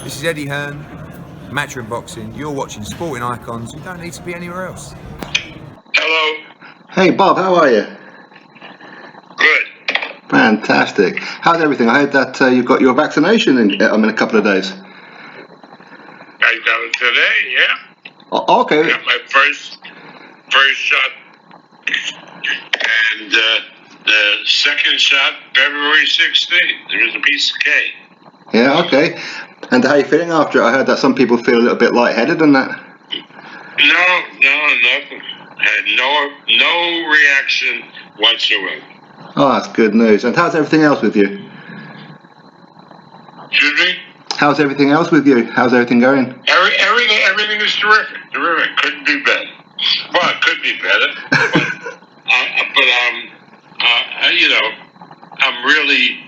This is Eddie Hearn, Matchroom Boxing. You're watching Sporting Icons. You don't need to be anywhere else. Hello. Hey Bob, how are you? Good. Fantastic. How's everything? I heard that you've got your vaccination in a couple of days. I got it today, yeah. Oh, okay. I got my first shot. And the second shot, February 16th. There was a piece of cake. Yeah, okay. And how are you feeling after it? I heard that some people feel a little bit lightheaded and that. No, nothing. I had no reaction whatsoever. Oh, that's good news. And how's everything else with you? Excuse me? How's everything else with you? How's everything going? Everything is terrific. Terrific. Couldn't be better. Well, it could be better. I'm really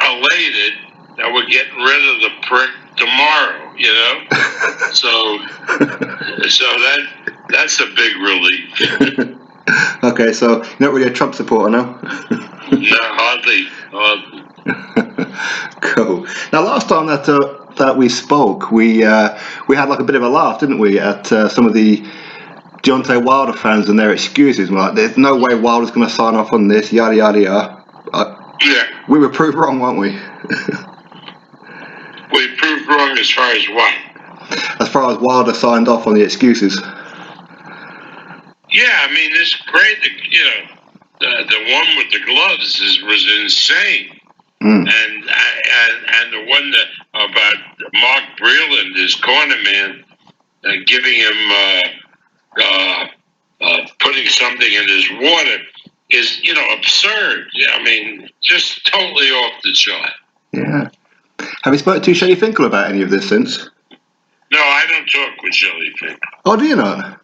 elated that we're getting rid of the prick tomorrow, so that's a big relief. Okay, so you're not really a Trump supporter, no? No, hardly. Cool. Now, last time that we spoke, we had like a bit of a laugh, didn't we, at some of the Deontay Wilder fans and their excuses. We're like, there's no way Wilder's going to sign off on this, yada yada yada. Yeah. We were proved wrong, weren't we? We proved wrong as far as what? As far as Wilder signed off on the excuses. Yeah, I mean, it's great. The one with the gloves was insane. And the one about Mark Breland, his corner man, giving him putting something in his water is absurd. I mean, just totally off the chart. Yeah. Have you spoken to Shelley Finkel about any of this since? No, I don't talk with Shelley Finkel. Oh, do you not?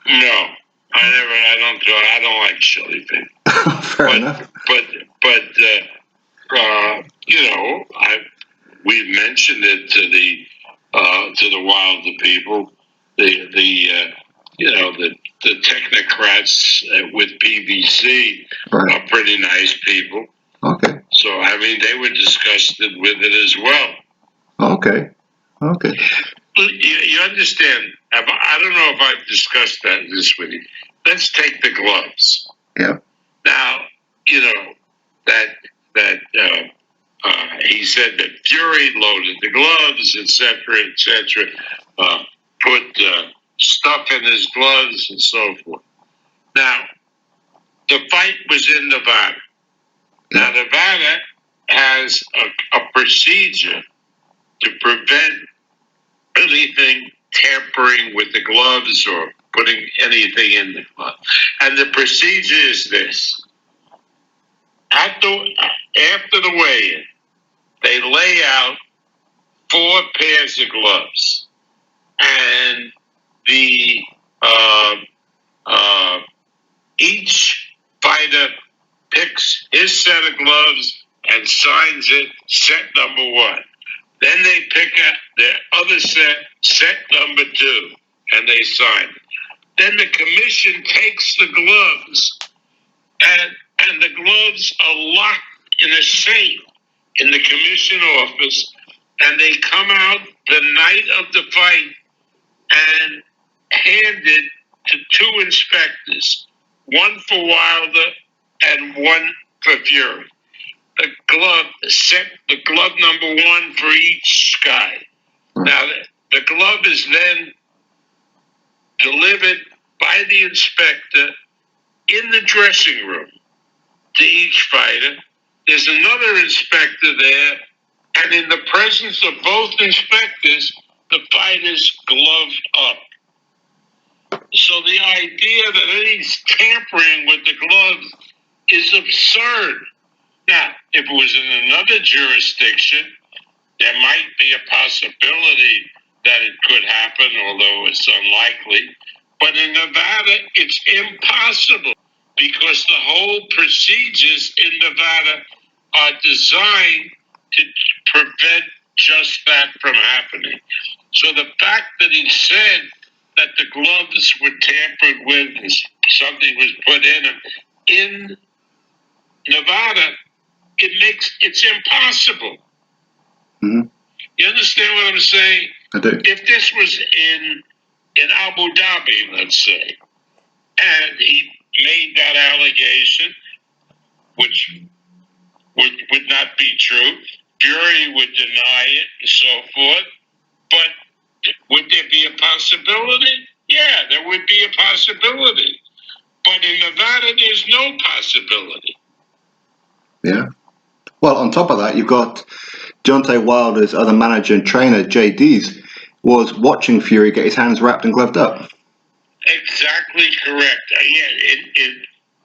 No, I don't like Shelley Finkel. Fair enough. But we've mentioned it to the Wilder people, the technocrats with PBC are pretty nice people. Okay. So I mean, they were disgusted with it as well. Okay. You understand? I don't know if I've discussed this with you. Let's take the gloves. Yeah. Now, that he said that Fury loaded the gloves, etc., put stuff in his gloves and so forth. Now, the fight was in Nevada. Now, Nevada has a procedure to prevent anything tampering with the gloves or putting anything in the glove. And the procedure is this. After the weigh-in, they lay out 4 pairs of gloves. And each fighter picks his set of gloves and signs it, set number 1. Then they pick up their other set number 2, and they sign it. Then the commission takes the gloves, and the gloves are locked in a safe in the commission office, and they come out the night of the fight and handed to 2 inspectors, one for Wilder and one for Fury. The glove number 1 for each guy. Now, the glove is then delivered by the inspector in the dressing room to each fighter. There's another inspector there, and in the presence of both inspectors, the fighters gloved up. So the idea that any tampering with the gloves is absurd. Now, if it was in another jurisdiction, there might be a possibility that it could happen, although it's unlikely. But in Nevada, it's impossible because the whole procedures in Nevada are designed to prevent just that from happening. So the fact that he said that the gloves were tampered with and something was put in them in Nevada, it's impossible. Mm-hmm. You understand what I'm saying? I do. If this was in Abu Dhabi, let's say, and he made that allegation, which would not be true, Fury would deny it and so forth, but would there be a possibility? Yeah, there would be a possibility. But in Nevada, there's no possibility. Yeah. Well, on top of that, you've got Deontay Wilder's other manager and trainer, JD's, was watching Fury get his hands wrapped and gloved up. Exactly correct. Yeah,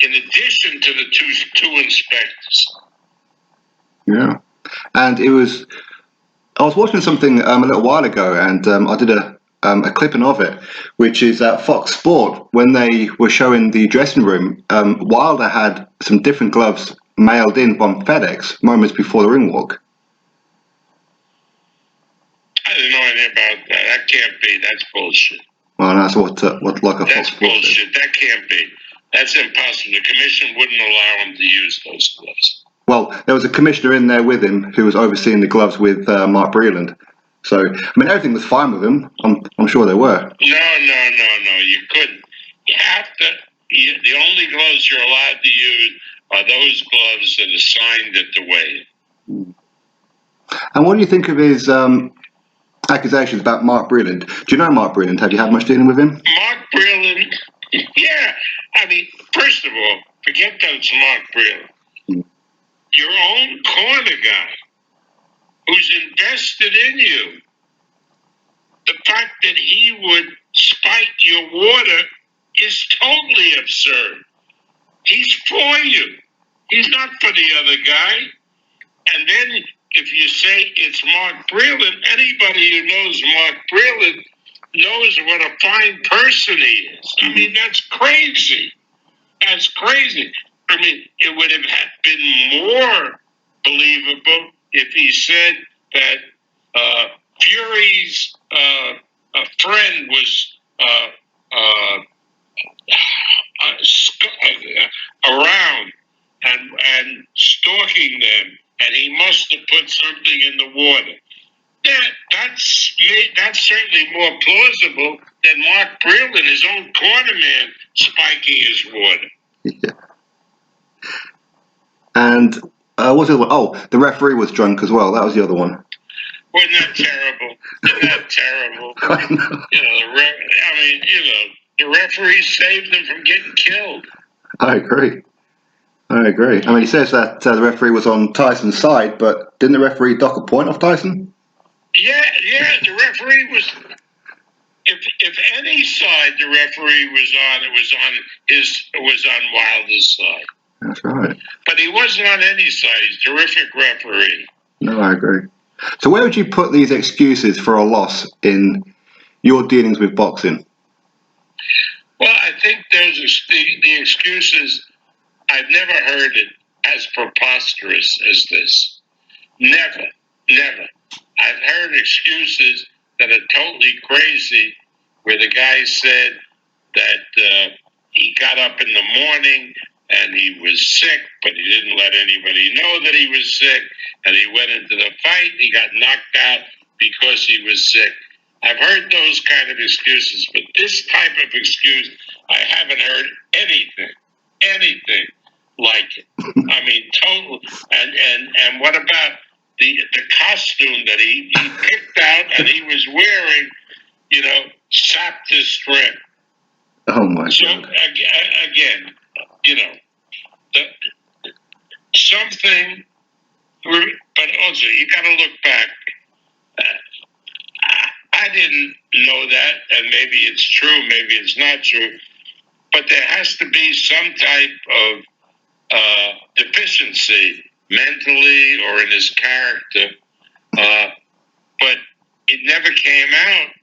in addition to the two inspectors. Yeah. And I was watching something a little while ago, and I did a clipping of it, which is at Fox Sport, when they were showing the dressing room, Wilder had some different gloves mailed in from FedEx moments before the ring walk. I didn't know anything about that. That can't be. That's bullshit. Well, that's what like a Fox That's Sport bullshit. That can't be. That's impossible. The commission wouldn't allow him to use those gloves. Well, there was a commissioner in there with him who was overseeing the gloves with Mark Breland. So, I mean, everything was fine with him. I'm sure they were. No. You couldn't. You have to. The only gloves you're allowed to use are those gloves that are signed at the weigh-in. And what do you think of his accusations about Mark Breland? Do you know Mark Breland? Have you had much dealing with him? Mark Breland, yeah. I mean, first of all, forget that it's Mark Breland. Your own corner guy who's invested in you. The fact that he would spike your water is totally absurd. He's for you. He's not for the other guy. And then if you say it's Mark Breland, anybody who knows Mark Breland knows what a fine person he is. I mean, that's crazy. That's crazy. I mean, it would have been more believable if he said that Fury's friend was around and stalking them, and he must have put something in the water. That's certainly more plausible than Mark Breland, his own cornerman, spiking his water. Yeah. And what was the other one? Oh, the referee was drunk as well. That was the other one. Wasn't that terrible? Isn't that terrible? I know. The referee saved them from getting killed. I agree. I mean, he says that the referee was on Tyson's side, but didn't the referee dock a point off Tyson? Yeah. The referee was. If any side the referee was on, it was on Wilder's side. That's right. But he wasn't on any side. He's a terrific referee. No, I agree. So where would you put these excuses for a loss in your dealings with boxing? Well, I think there's the excuses. I've never heard it as preposterous as this. Never. I've heard excuses that are totally crazy, where the guy said that he got up in the morning and he was sick, but he didn't let anybody know that he was sick, and he went into the fight, he got knocked out because he was sick. I've heard those kind of excuses, but this type of excuse, I haven't heard anything like it. I mean, total. And what about the costume that he picked out and he was wearing? Sapped his strength. Oh my So God! Again, something. But also, you got to look back. I didn't know that, and maybe it's true, maybe it's not true. But there has to be some type of deficiency mentally or in his character. But it never came out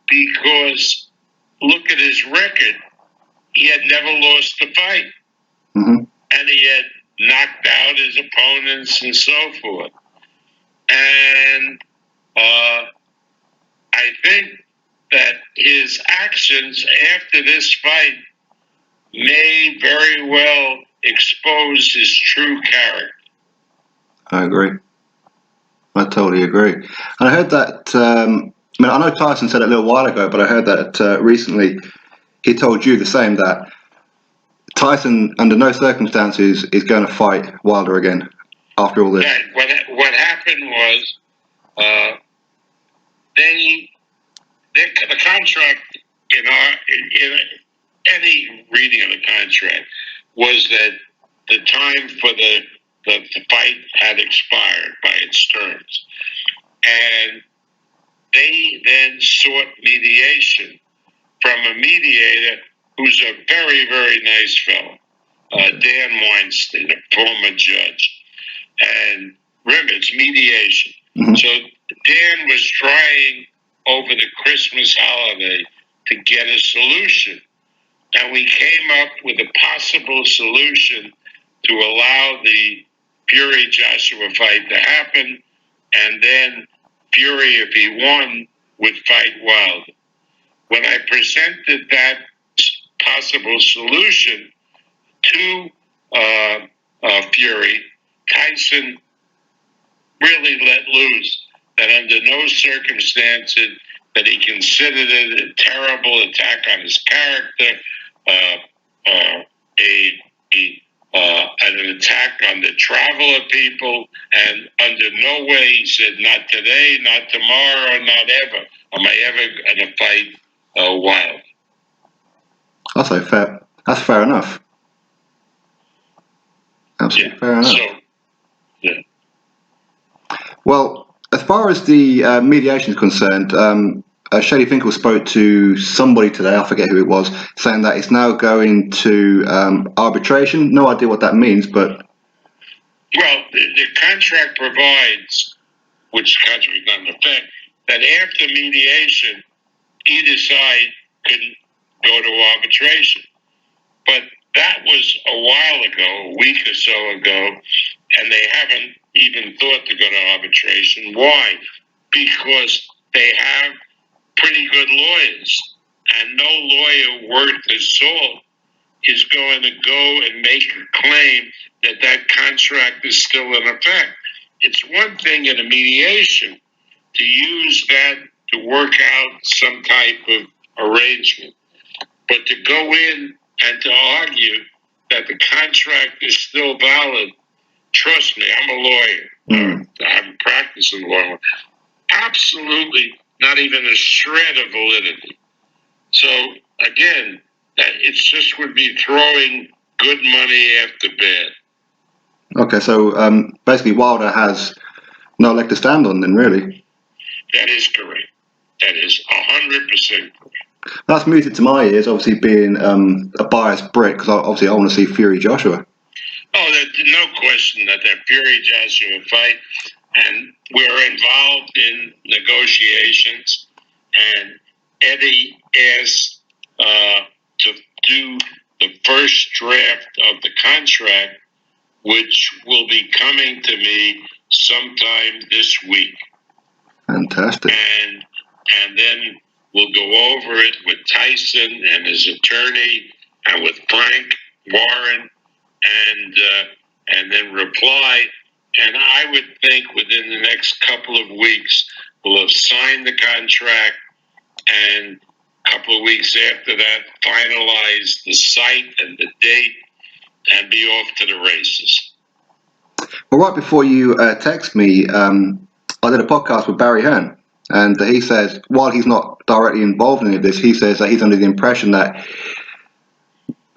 because look at his record. He had never lost a fight. Mm-hmm. And he had knocked out his opponents and so forth. And I think that his actions after this fight may very well expose his true character. I agree. I totally agree. And I heard that. I know Tyson said it a little while ago, but I heard that recently he told you the same, that Tyson, under no circumstances, is going to fight Wilder again after all this. Right. What happened was the contract in any reading of the contract was that the time for the fight had expired by its terms, and they then sought mediation from a mediator who's a very, very nice fellow, Dan Weinstein, a former judge. And remember, it's mediation. Mm-hmm. So Dan was trying over the Christmas holiday to get a solution. And we came up with a possible solution to allow the Fury-Joshua fight to happen, and then Fury, if he won, would fight Wilder. When I presented that possible solution to Fury, Tyson really let loose that under no circumstances that he considered it a terrible attack on his character, an attack on the travel of people, and under no way, he said, not today, not tomorrow, not ever am I ever going to fight Wilder. I'll say fair. That's fair enough. Absolutely fair enough. So, yeah. Well, as far as the mediation is concerned, Shady Finkel spoke to somebody today, I forget who it was, saying that it's now going to arbitration. No idea what that means, but... Well, the contract provides, which the contract is not in effect, that after mediation, either side can go to arbitration. But that was a while ago, a week or so ago, and they haven't even thought to go to arbitration. Why? Because they have pretty good lawyers, and no lawyer worth his salt is going to go and make a claim that that contract is still in effect. It's one thing in a mediation to use that to work out some type of arrangement, but to go in and to argue that the contract is still valid, trust me, I'm a lawyer. I'm practicing law. Absolutely not even a shred of validity. So, again, it just would be throwing good money after bad. Okay, so basically Wilder has no leg to stand on then, really. That is correct. That is 100% correct. That's music to my ears, obviously being a biased Brit, because obviously I want to see Fury-Joshua. Oh, there's no question that Fury-Joshua fight, and we're involved in negotiations, and Eddie asked to do the first draft of the contract, which will be coming to me sometime this week. Fantastic. And then we'll go over it with Tyson and his attorney and with Frank Warren and then reply. And I would think within the next couple of weeks, we'll have signed the contract, and a couple of weeks after that, finalize the site and the date and be off to the races. Well, right before you text me, I did a podcast with Barry Hearn, and he says, while he's not directly involved in any of this, he says that he's under the impression that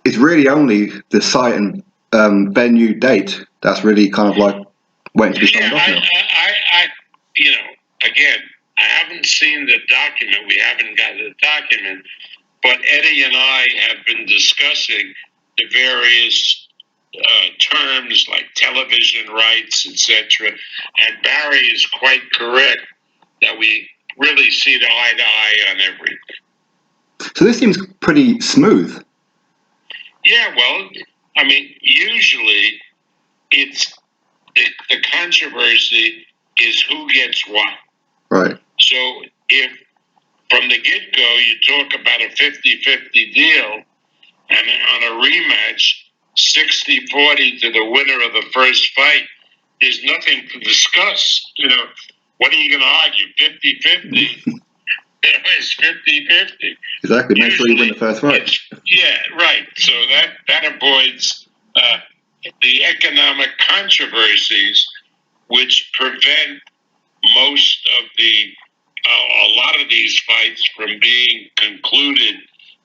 it's really only the site and venue date that's really kind of like waiting to be signed off now. Again, I haven't seen the document. We haven't got the document, but Eddie and I have been discussing the various terms like television rights, etc. And Barry is quite correct that we really see the eye to eye on everything. So this seems pretty smooth. Yeah, well, I mean, usually it's the controversy is who gets what. Right. So if from the get-go you talk about a 50-50 deal, and on a rematch, 60-40 to the winner of the first fight, there's nothing to discuss. What are you going to argue? 50-50? It's 50-50. Exactly. Make sure you win the first fight. Yeah, right. So that avoids the economic controversies which prevent most of a lot of these fights from being concluded,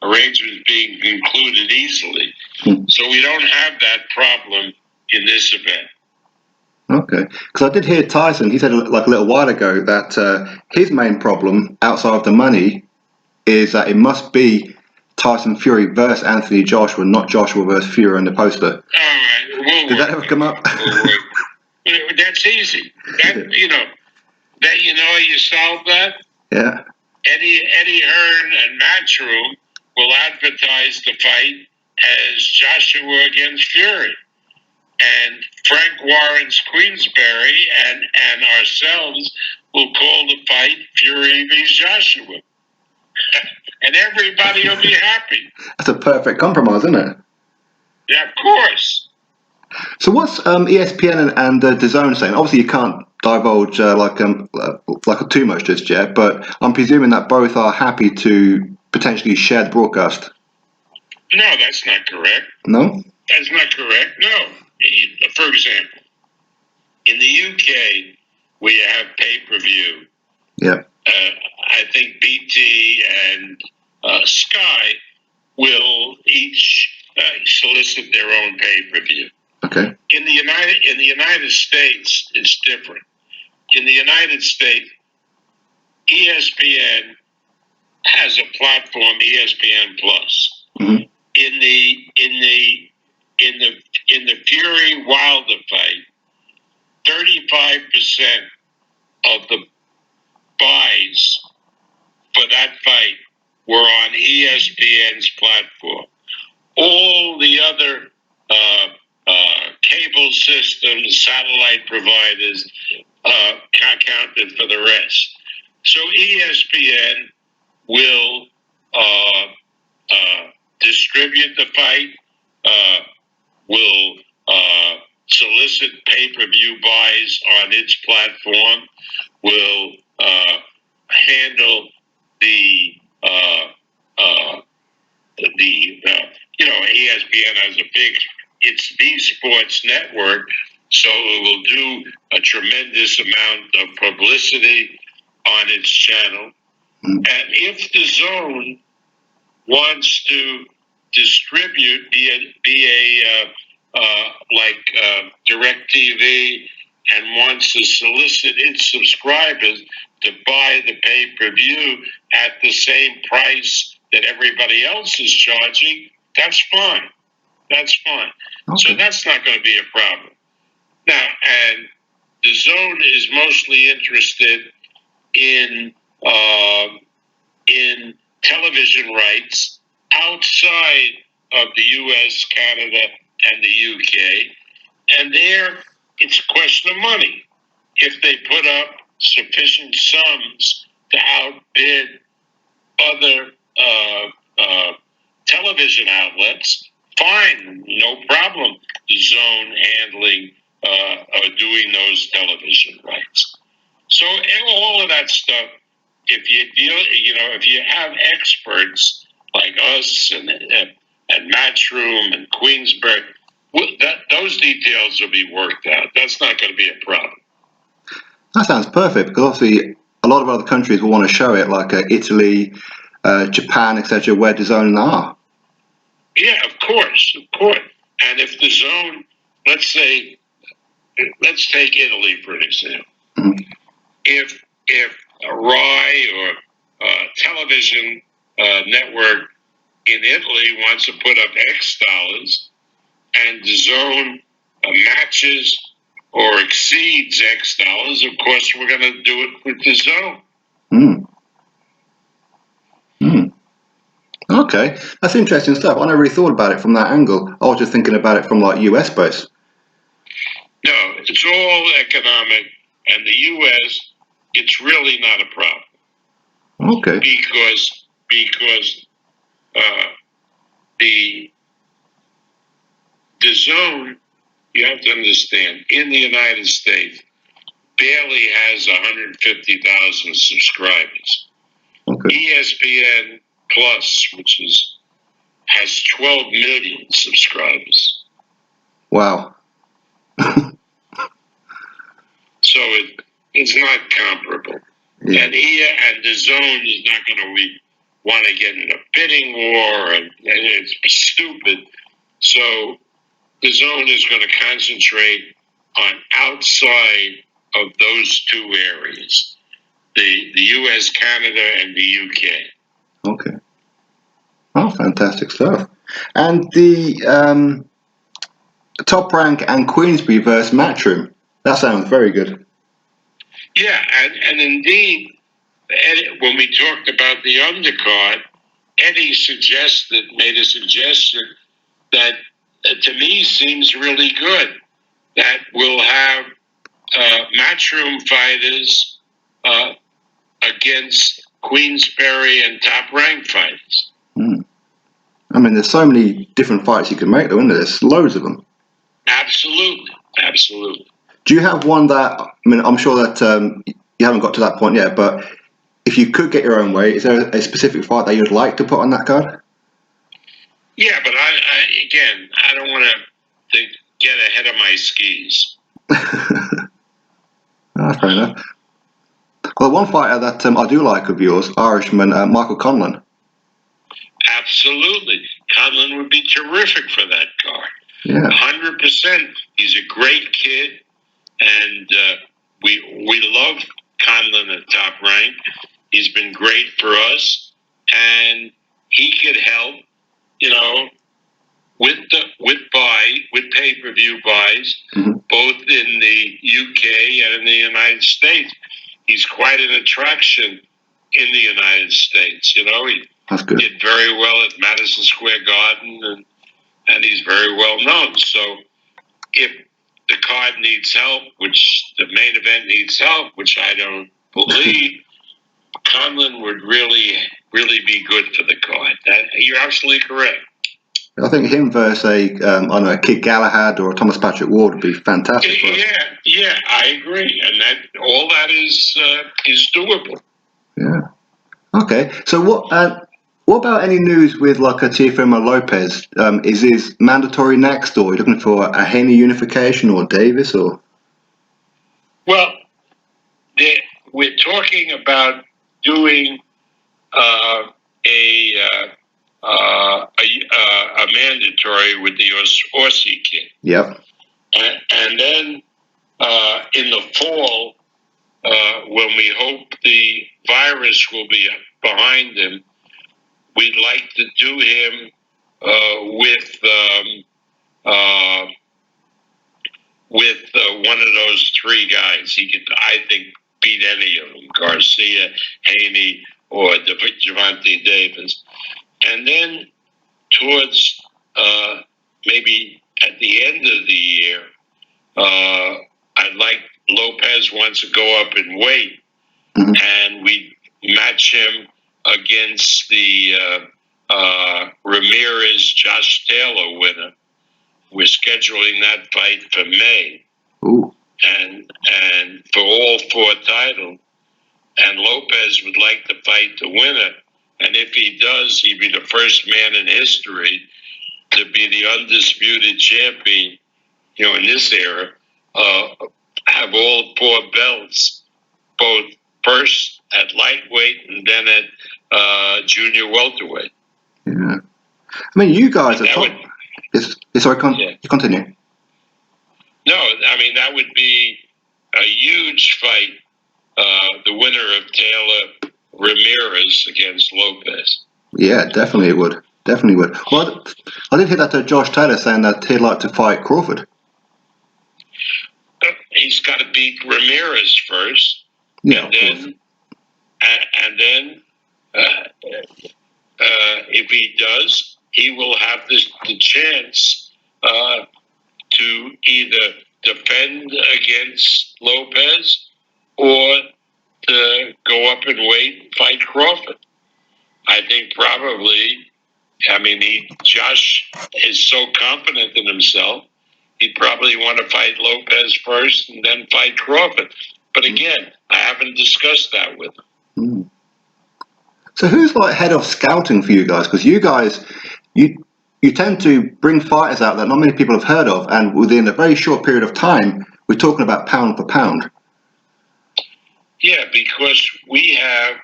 arrangements being concluded easily. So we don't have that problem in this event. Okay, because I did hear Tyson. He said like a little while ago that his main problem outside of the money is that it must be Tyson Fury versus Anthony Joshua, not Joshua versus Fury on the poster. All right, did that ever come up? That's easy. You solve that. Yeah. Eddie Hearn and Matchroom will advertise the fight as Joshua against Fury. And Frank Warren's Queensbury and ourselves will call the fight Fury v. Joshua. And everybody will be happy. That's a perfect compromise, isn't it? Yeah, of course. So what's ESPN and DAZN saying? Obviously, you can't divulge like too much just yet, but I'm presuming that both are happy to potentially share the broadcast. No, that's not correct. No? That's not correct. No. For example, in the UK, we have pay-per-view. Yeah. I think BT and Sky will each solicit their own pay-per-view. Okay. In the United States, it's different. In the United States, ESPN has a platform, ESPN Plus. Mm-hmm. In the Fury Wilder fight, 35% of the buys for that fight were on ESPN's platform. All the other cable systems, satellite providers, counted for the rest. So ESPN will distribute the fight, will solicit pay-per-view buys on its platform, will handle the ESPN has it's the sports network, so it will do a tremendous amount of publicity on its channel. And if the DAZN wants to distribute like DirecTV and wants to solicit its subscribers to buy the pay-per-view at the same price that everybody else is charging, that's fine. That's fine. Okay. So that's not going to be a problem. Now, and the DAZN is mostly interested in television rights outside of the U.S., Canada, and the U.K., and there it's a question of money. If they put up sufficient sums to outbid other television outlets, fine, no problem. The DAZN handling doing those television rights. So all of that stuff, if you have experts like us and Matchroom and Queensbury, those details will be worked out. That's not going to be a problem. That sounds perfect, because obviously a lot of other countries will want to show it, like Italy, Japan, etc., where the DAZN are. Yeah, of course. And if the DAZN, let's take Italy for an example. Mm-hmm. If a RAI or a television network in Italy wants to put up X dollars, and the DAZN matches or exceeds X dollars, of course we're going to do it with the DAZN. Okay, that's interesting stuff. I never really thought about it from that angle. I was just thinking about it from like US base. No, it's all economic, and the US, it's really not a problem. Okay. Because the DAZN you have to understand, in the United States, barely has 150,000 subscribers. Okay. ESPN Plus, which has 12 million subscribers. Wow. So it's not comparable. Yeah. And DAZN is not going to want to get in a bidding war, and it's stupid. So DAZN is going to concentrate on outside of those two areas, the US, Canada, and the UK. Okay. Oh, fantastic stuff. And the Top Rank and Queensbury versus Matchroom. That sounds very good. Yeah, and indeed, Eddie, when we talked about the undercard, Eddie made a suggestion that to me seems really good, that we'll have Matchroom fighters against Queensbury and Top Rank fighters. Mm. I mean, there's so many different fights you can make, though, isn't there? There's loads of them. Absolutely, absolutely. Do you have one that, I mean, I'm sure that you haven't got to that point yet, but if you could get your own way, is there a specific fight that you'd like to put on that card? Yeah, but I don't want to get ahead of my skis. Fair enough. Well, one fighter that I do like of yours, Irishman Michael Conlan. Absolutely. Conlan would be terrific for that card. Yeah. 100%. He's a great kid, and we love Conlan at Top Rank. He's been great for us, and he could help, with pay-per-view buys, both in the UK and in the United States. He's quite an attraction in the United States. He That's good. did very well at Madison Square Garden, and he's very well known. So if the card needs help, which the main event needs help, which I don't believe, Conlan would really, really be good for the card. You're absolutely correct. I think him versus a Kid Galahad or a Thomas Patrick Ward would be fantastic for us. Yeah, I agree, and all that is doable. Yeah. Okay. So what about any news with like a Teofimo Lopez? Is his mandatory next, or are you looking for a Haney unification or Davis or? Well, we're talking about doing a mandatory with the Aussie kid. Yep. And then in the fall, when we hope the virus will be behind him, we'd like to do him with one of those three guys. He could, I think, beat any of them: Garcia, Haney, or Gervonta Davis. And then towards maybe at the end of the year, I'd like Lopez wants to go up in weight, and we match him against the Ramirez Josh Taylor winner. We're scheduling that fight for May. Ooh. And for all four titles. And Lopez would like to fight the winner. And if he does, he'd be the first man in history to be the undisputed champion, in this era, have all four belts, both first at lightweight and then at junior welterweight. Yeah. I mean, you guys are top. Sorry, you continue. No, I mean, that would be a huge fight, the winner of Taylor Ramirez against Lopez. Yeah, definitely it would. Definitely would. Well, I did hear that Josh Taylor saying that he'd like to fight Crawford. He's got to beat Ramirez first. Yeah, and then if he does, he will have the chance to either defend against Lopez or to go up in weight and fight Crawford. I think probably, Josh is so confident in himself. he'd probably want to fight Lopez first and then fight Crawford. But again, I haven't discussed that with him. So who's like head of scouting for you guys? Because you guys, you tend to bring fighters out that not many people have heard of, and within a very short period of time, we're talking about pound for pound. Yeah, because we have,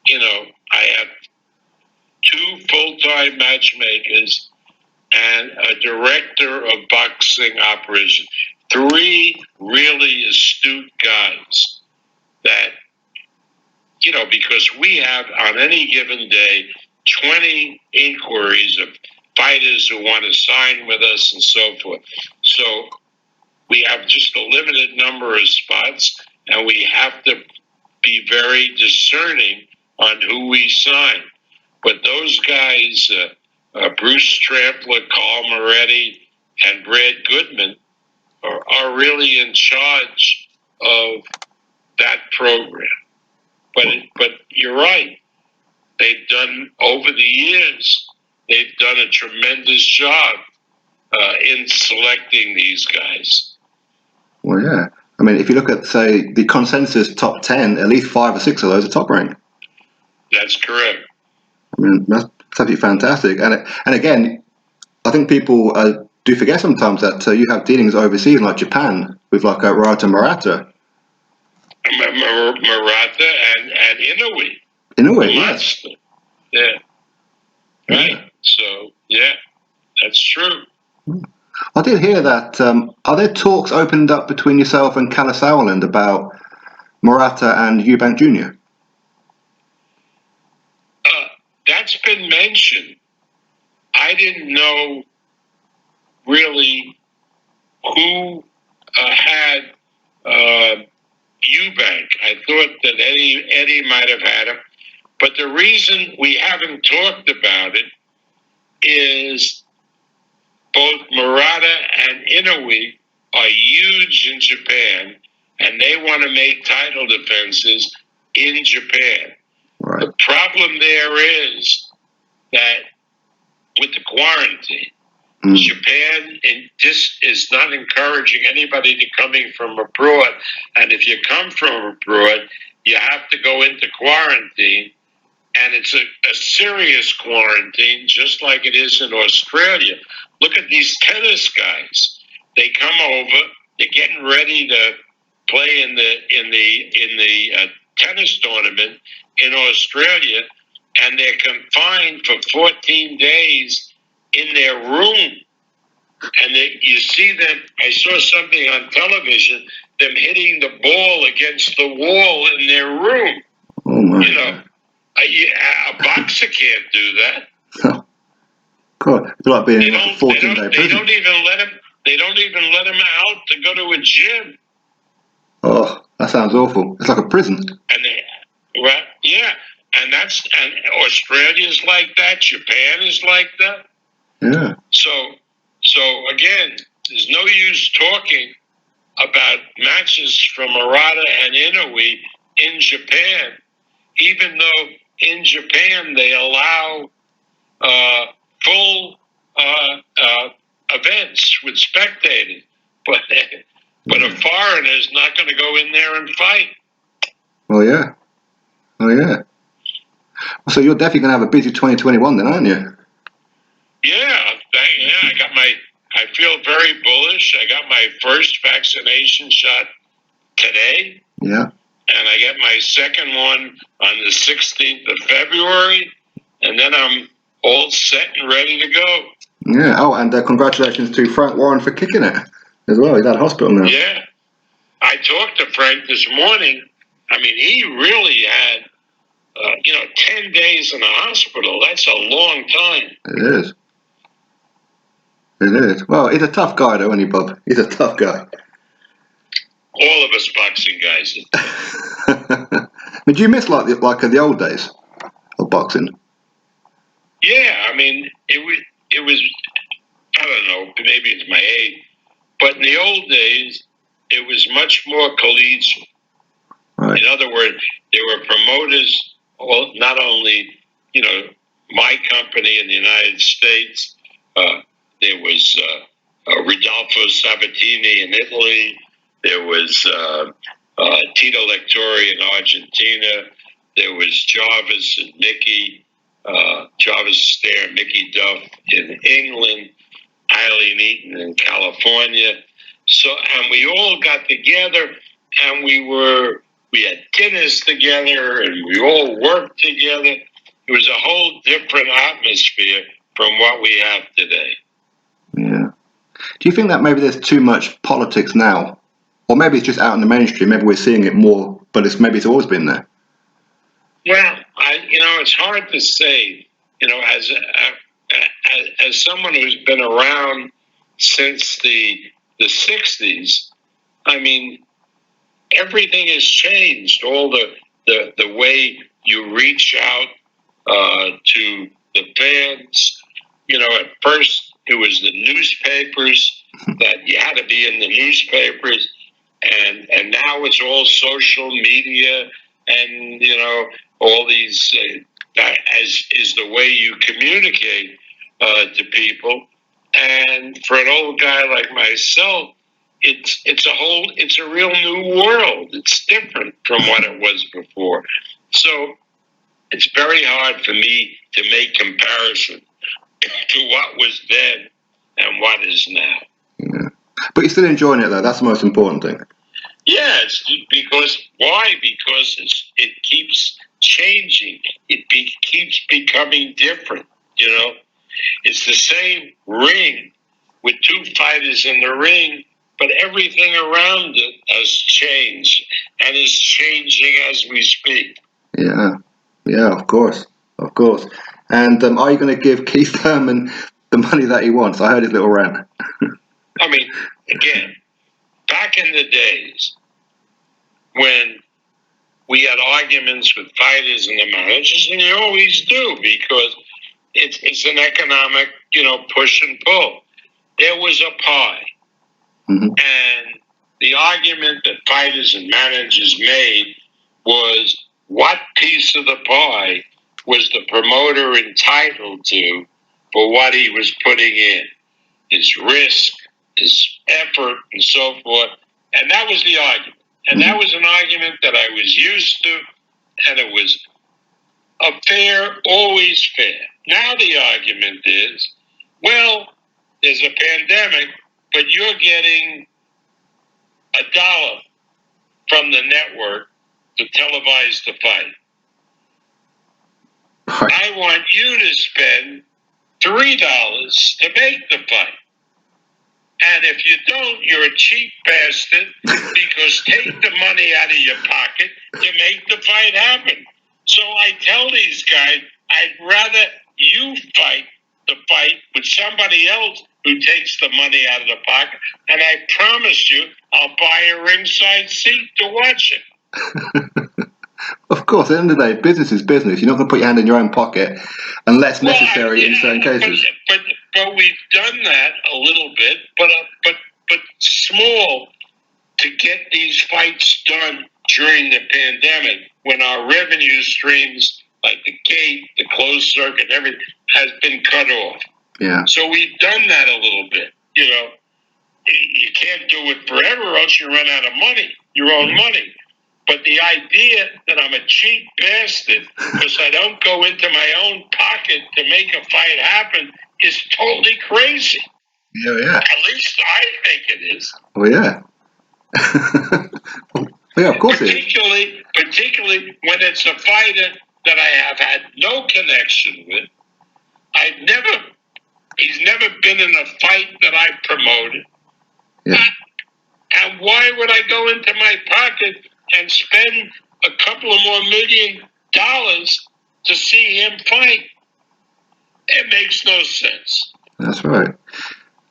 I have 2 full-time matchmakers and a director of boxing operations. 3 really astute guys that, because we have on any given day 20 inquiries of fighters who want to sign with us and so forth. So we have just a limited number of spots, and we have to be very discerning on who we sign. But those guys, Bruce Trampler, Carl Moretti, and Brad Goodman, are really in charge of that program. But you're right. They've done, over the years, they've done a tremendous job in selecting these guys. Well, yeah. I mean, if you look at, say, the consensus top 10, at least 5 or 6 of those are top ranked. That's correct. I mean, that's absolutely fantastic. And again, I think people do forget sometimes that you have dealings overseas, like Japan, with like Ryota Murata. Murata and Inoue. Inoue, yes. Yeah. Right. Yeah. So, yeah, that's true. I did hear that. Are there talks opened up between yourself and Kalle Sauerland about Murata and Eubank Jr.? That's been mentioned. I didn't know really who had Eubank. I thought that Eddie might have had him. But the reason we haven't talked about it is both Murata and Inoue are huge in Japan, and they want to make title defenses in Japan. Right. The problem there is that with the quarantine, Japan is not encouraging anybody to coming from abroad. And if you come from abroad, you have to go into quarantine. And it's a serious quarantine, just like it is in Australia. Look at these tennis guys. They come over, they're getting ready to play in the tennis tournament in Australia, and they're confined for 14 days in their room. And you see them, I saw something on television, them hitting the ball against the wall in their room. Oh my. A boxer can't do that. God, it's like being in like a 14-day prison. They don't even let him out to go to a gym. Oh, that sounds awful. It's like a prison. And Australia's like that. Japan is like that. Yeah. So again, there's no use talking about matches from Murata and Inoue in Japan, even though in Japan they allow full events with spectators, but a foreigner is not going to go in there and fight. Oh yeah. So you're definitely going to have a busy 2021 then, aren't you? Yeah. I feel very bullish. I got my first vaccination shot today. Yeah. And I get my second one on the 16th of February, and then I'm all set and ready to go. Yeah. Oh, and congratulations to Frank Warren for kicking it as well. He's at hospital now. Yeah. I talked to Frank this morning. I mean, he really had, 10 days in the hospital. That's a long time. It is. Well, he's a tough guy, though, isn't he, Bob? He's a tough guy. All of us boxing guys. But do you miss like the old days of boxing? Yeah, I mean, it was. I don't know. Maybe it's my age, but in the old days, it was much more collegiate. Right. In other words, there were promoters. Well, not only my company in the United States. There was Rodolfo Sabatini in Italy. There was Tito Lectori in Argentina. There was Jarvis and Mickey, Jarvis Stair and Mickey Duff in England, Eileen Eaton in California. So, and we all got together, and we had dinners together, and we all worked together. It was a whole different atmosphere from what we have today. Yeah. Do you think that maybe there's too much politics now? Or maybe it's just out in the mainstream, maybe we're seeing it more, but maybe it's always been there? Well, it's hard to say, as someone who's been around since the 60s, I mean, everything has changed. All the way you reach out to the fans. At first it was the newspapers that you had to be in the newspapers, and now it's all social media, and all these that is the way you communicate to people. And for an old guy like myself, it's a real new world. It's different from what it was before. So it's very hard for me to make comparison to what was then and what is now. Yeah. But you're still enjoying it, though. That's the most important thing. Yeah, it's because why? Because it keeps changing. It keeps becoming different. It's the same ring with two fighters in the ring, but everything around it has changed and is changing as we speak. Yeah, of course. And are you going to give Keith Thurman the money that he wants? I heard his little rant. I mean, again, back in the days when we had arguments with fighters and the managers, and you always do because it's an economic, push and pull. There was a pie. Mm-hmm. And the argument that fighters and managers made was what piece of the pie was the promoter entitled to for what he was putting in, his risk, his effort, and so forth. And that was the argument. And that was an argument that I was used to, and it was a fair, always fair. Now the argument is, well, there's a pandemic, but you're getting $1 from the network to televise the fight. I want you to spend $3 to make the fight. And if you don't, you're a cheap bastard because take the money out of your pocket to make the fight happen. So I tell these guys, I'd rather you fight the fight with somebody else who takes the money out of the pocket, and I promise you, I'll buy a ringside seat to watch it. Of course, at the end of the day, business is business. You're not going to put your hand in your own pocket unless necessary in certain cases. But we've done that a little bit, but small to get these fights done during the pandemic when our revenue streams, like the gate, the closed circuit, everything, has been cut off. Yeah. So we've done that a little bit. You can't do it forever, or else you run out of money, your own money. But the idea that I'm a cheap bastard because I don't go into my own pocket to make a fight happen is totally crazy. Yeah. At least I think it is. Well, yeah. Yeah, of course it is. Particularly when it's a fighter that I have had no connection with. He's never been in a fight that I promoted. Yeah. And why would I go into my pocket and spend a couple of more $1 million to see him fight? It makes no sense. That's right.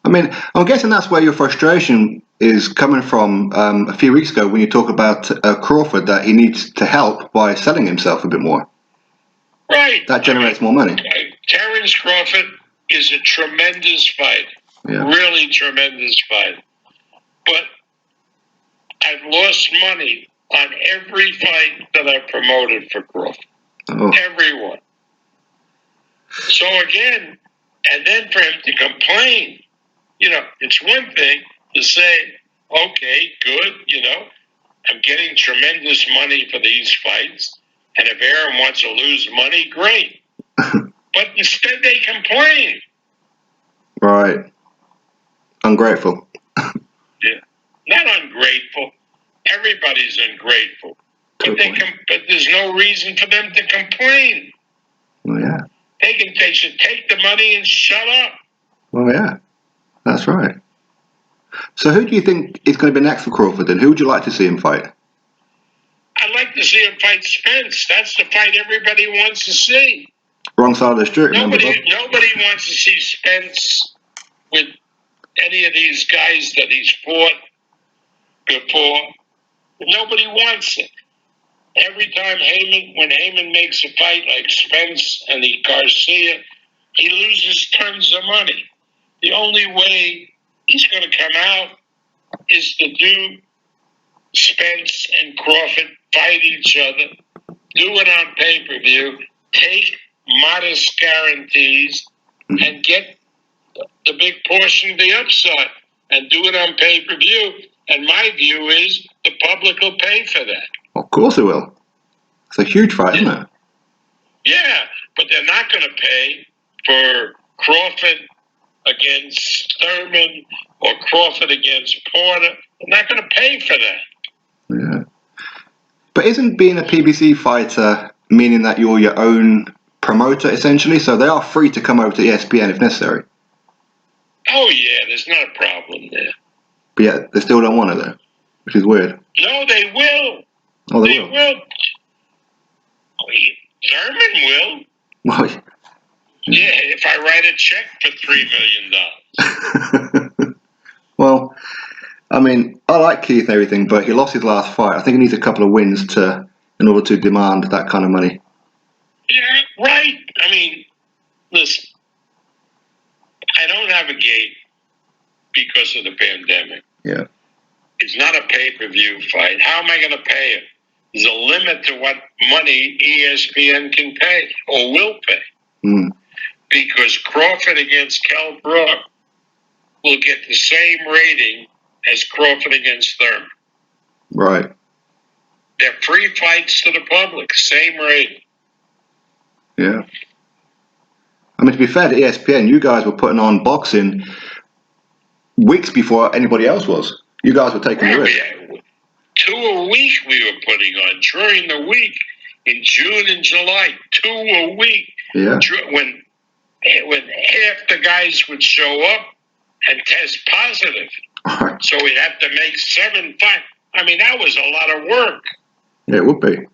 I mean, I'm guessing that's where your frustration is coming from a few weeks ago when you talk about Crawford, that he needs to help by selling himself a bit more. Right. That generates more money. Terence Crawford is a tremendous fighter. Yeah. Really tremendous fighter. But I've lost money on every fight that I promoted for Crawford. Oh. Everyone. So again, and then for him to complain, it's one thing to say, okay, good, I'm getting tremendous money for these fights, and if Aaron wants to lose money, great. But instead they complain. Right. Ungrateful. Yeah. Not ungrateful. Everybody's ungrateful. But there's no reason for them to complain. Well, yeah. They should take the money and shut up. Well, yeah. That's right. So who do you think is going to be next for Crawford then? Who would you like to see him fight? I'd like to see him fight Spence. That's the fight everybody wants to see. Wrong side of the street, remember? Nobody wants to see Spence with any of these guys that he's fought before. Nobody wants it. Every time when Heyman makes a fight like Spence and the Garcia, he loses tons of money. The only way he's going to come out is to do Spence and Crawford fight each other, do it on pay-per-view, take modest guarantees, and get the big portion of the upside, and do it on pay-per-view. And my view is the public will pay for that. Of course it will. It's a huge fight, isn't it? Yeah, but they're not going to pay for Crawford against Thurman or Crawford against Porter. They're not going to pay for that. Yeah. But isn't being a PBC fighter meaning that you're your own promoter, essentially? So they are free to come over to ESPN if necessary. Oh, yeah, there's not a problem there. But yeah, they still don't want it there, which is weird. No, they will. Oh, they will? Thurman will. Well, yeah, if I write a check for $3 million. Well, I mean, I like Keith and everything, but he lost his last fight. I think he needs a couple of wins in order to demand that kind of money. Yeah, right. I mean, listen, I don't have a gate because of the pandemic. Yeah. It's not a pay-per-view fight. How am I going to pay it? There's a limit to what money ESPN can pay or will pay. Mm. Because Crawford against Kell Brook will get the same rating as Crawford against Thurman. Right. They're free fights to the public, same rating. Yeah. I mean, to be fair to ESPN, you guys were putting on boxing weeks before anybody else was. You guys were taking the risk. 2 a week we were putting on during the week in June and July. 2 a week. Yeah. When half the guys would show up and test positive, so we'd have to make 7 fights. I mean, that was a lot of work. Yeah, it would be. It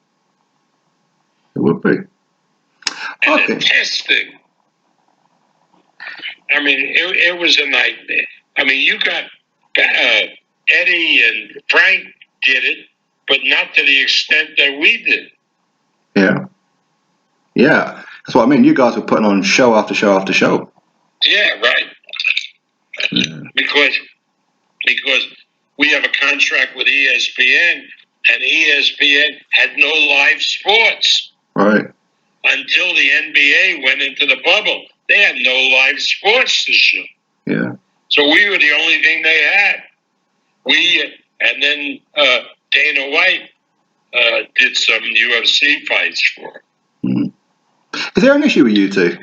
would be. And Okay. the testing. I mean, it was a nightmare. I mean, you got Eddie and Frank did it, but not to the extent that we did. Yeah. Yeah. That's what I mean. You guys were putting on show after show after show. Yeah, right. Yeah. Because we have a contract with ESPN, and ESPN had no live sports. Right. Until the NBA went into the bubble. They had no live sports to show. Yeah. So we were the only thing they had. And then Dana White did some UFC fights for him. Mm. Is there an issue with you two?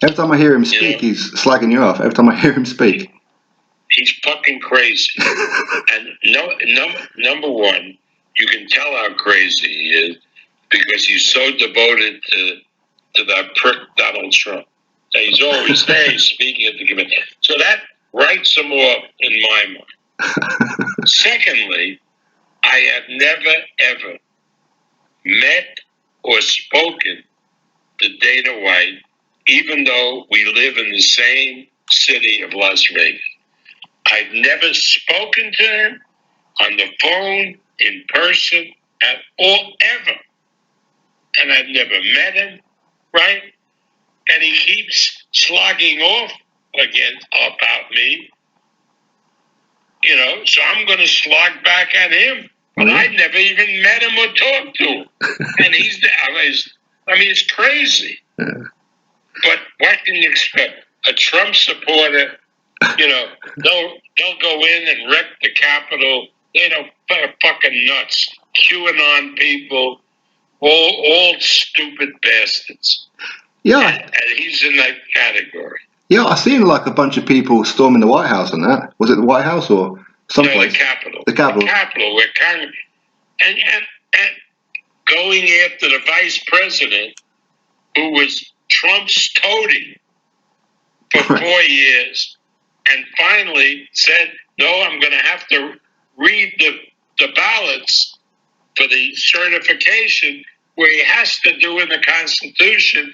Every time I hear him speak, he's slagging you off. Every time I hear him speak. He's fucking crazy. And number one, you can tell how crazy he is because he's so devoted to that prick Donald Trump. He's always there speaking at the committee. So that writes him off in my mind. Secondly, I have never, ever met or spoken to Dana White, even though we live in the same city of Las Vegas. I've never spoken to him on the phone, in person, at all, ever. And I've never met him, right? And he keeps slogging off about me, so I'm going to slog back at him. But I never even met him or talked to him. And it's crazy. Yeah. But what can you expect? a Trump supporter, they'll go in and wreck the Capitol. They're fucking nuts. QAnon people, all stupid bastards. Yeah. And he's in that category. Yeah, I seen like a bunch of people storming the White House and that. Was it the White House or someplace? No, the Capitol. The Capitol. The Capitol, where Congress, and going after the vice president, who was Trump's toady for 4 years, and finally said, "No, I'm going to have to read the ballots for the certification where he has to do in the Constitution."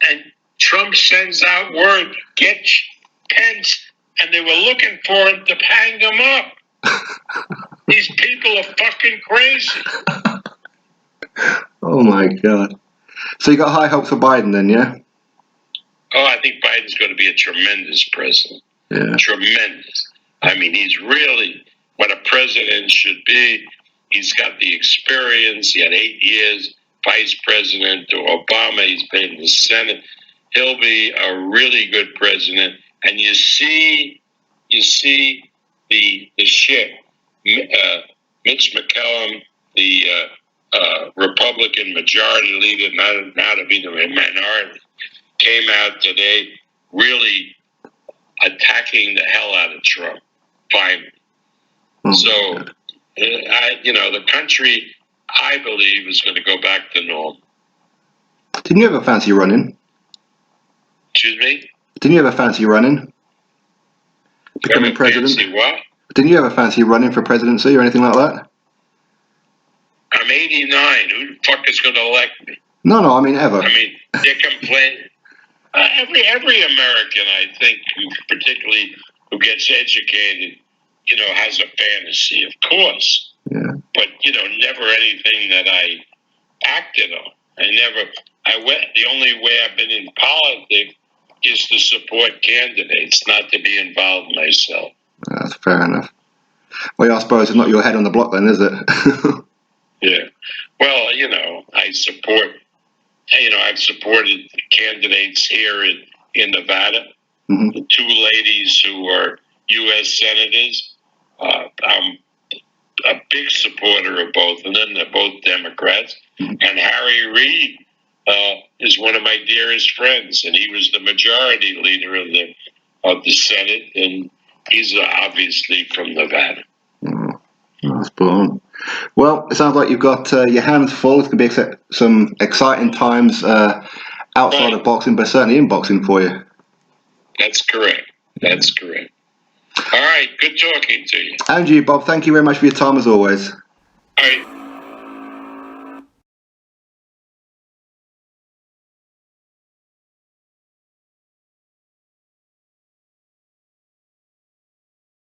And Trump sends out word, get Pence, and they were looking for him to hang him up. These people are fucking crazy. Oh my God. So you got high hopes for Biden then, yeah? Oh, I think Biden's going to be a tremendous president. Yeah. Tremendous. I mean, he's really what a president should be. He's got the experience. He had 8 years vice president to Obama. He's been in the Senate. He'll be a really good president. And you see the shit. Mitch McCallum, the Republican majority leader, now to be the minority, came out today really attacking the hell out of Trump. Finally, so the country, I believe, is going to go back to normal. Didn't you ever fancy running? Excuse me? Didn't you ever fancy running? Becoming president? Fancy what? Didn't you ever fancy running for presidency or anything like that? I'm 89. Who the fuck is going to elect me? No, I mean ever. I mean, they're complaining. Every American, I think, particularly who gets educated, has a fantasy, of course. Yeah. But, never anything that I acted on. The only way I've been in politics is to support candidates, not to be involved myself. That's fair enough. Well, yeah, I suppose it's not your head on the block then, is it? Yeah. Well, I've supported candidates here in Nevada. Mm-hmm. The two ladies who are U.S. senators. I'm a big supporter of both of them. They're both Democrats. Mm-hmm. And Harry Reid is one of my dearest friends, and he was the majority leader of the Senate, and he's obviously from Nevada. That's spot. Well, it sounds like you've got your hands full. It's going to be some exciting times outside of boxing, but certainly in boxing for you. That's correct. That's correct. All right. Good talking to you. And you, Bob. Thank you very much for your time as always. All right.